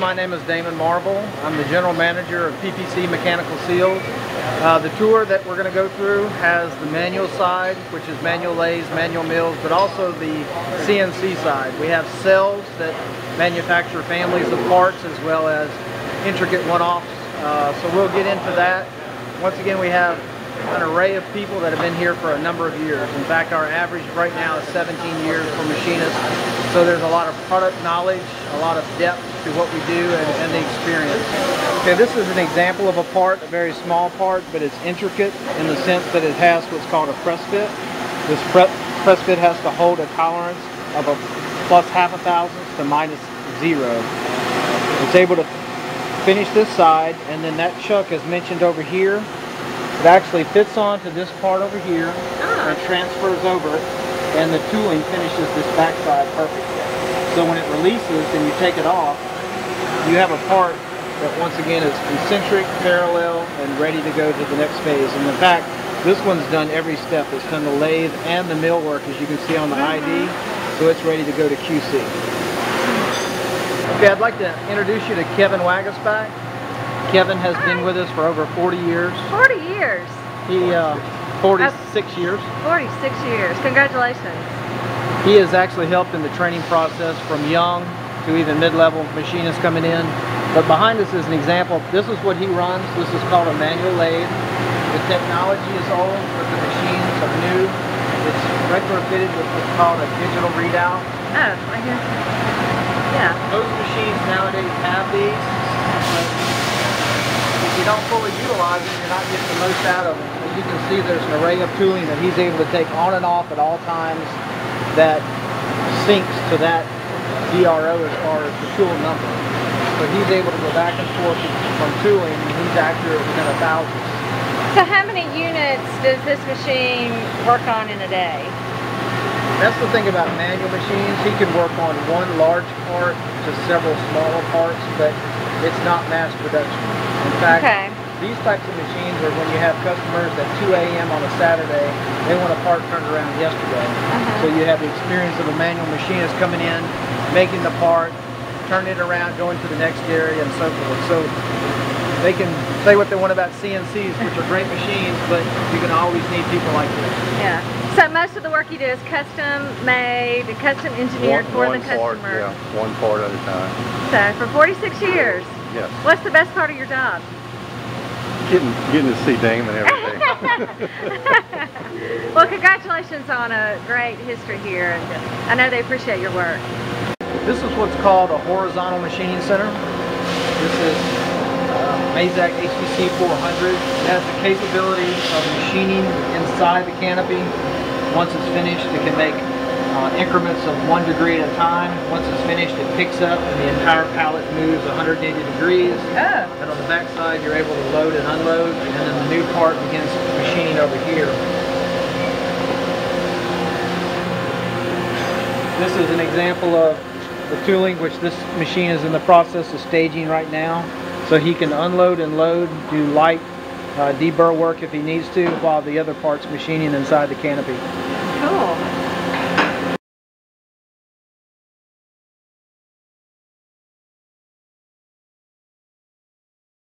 my name is Damon Marble. I'm the General Manager of PPC Mechanical Seals. The tour that we're going to go through has the manual side, which is manual lathes, manual mills, but also the CNC side. We have cells that manufacture families of parts as well as intricate one-offs. So we'll get into that. Once again, we have an array of people that have been here for a number of years. In fact, our average right now is 17 years for machinists. So there's a lot of product knowledge, a lot of depth to what we do, and the experience. Okay, this is an example of a part, a very small part, but it's intricate in the sense that it has what's called a press fit. This press fit has to hold a tolerance of a plus ½ thousandths to -0. It's able to finish this side, and then that chuck, as mentioned over here, it actually fits onto this part over here and transfers over it, and the tooling finishes this backside perfectly. So when it releases and you take it off, you have a part that once again is concentric, parallel, and ready to go to the next phase. And in fact, this one's done every step. It's done the lathe and the mill work, as you can see on the ID, so it's ready to go to QC. Okay, I'd like to introduce you to Kevin Wagasback. Kevin has been with us for over 40 years. 40 years? He, 46 years. 46 years. Congratulations. He has actually helped in the training process from young to even mid-level machinists coming in. But behind us is an example. This is what he runs. This is called a manual lathe. The technology is old, but the machines are new. It's retrofitted with what's called a digital readout. Oh, I guess. Yeah. Most machines nowadays have these. If you don't fully utilize them, you're not getting the most out of them. As you can see, there's an array of tooling that he's able to take on and off at all times that syncs to that DRO as far as the tool number. But he's able to go back and forth from tooling, and he's accurate within a thousandth. So how many units does this machine work on in a day? That's the thing about manual machines. He can work on one large part to several smaller parts, but it's not mass production. In fact, these types of machines are when you have customers at 2 a.m. on a Saturday, they want a part turned around yesterday. So you have the experience of a manual machinist coming in, making the part, turning it around, going to the next area, and so forth. So they can say what they want about CNCs, which are great machines, but you can always need people like this. Yeah. So most of the work you do is custom made, custom engineered for the customer. Yeah, one part at a time. So for 46 years. Yes. What's the best part of your job? Getting to see Damon every day. Well, congratulations on a great history here, and I know they appreciate your work. This is what's called a horizontal machining center. This is Mazak HPC 400. It has the capability of machining inside the canopy. Once it's finished, it can make increments of 1 degree at a time. Once it's finished, it picks up and the entire pallet moves 180 degrees. And on the back side, you're able to load and unload, and then the new part begins machining over here. This is an example of the tooling, which this machine is in the process of staging right now. So he can unload and load, do light deburr work if he needs to, while the other part's machining inside the canopy. Cool.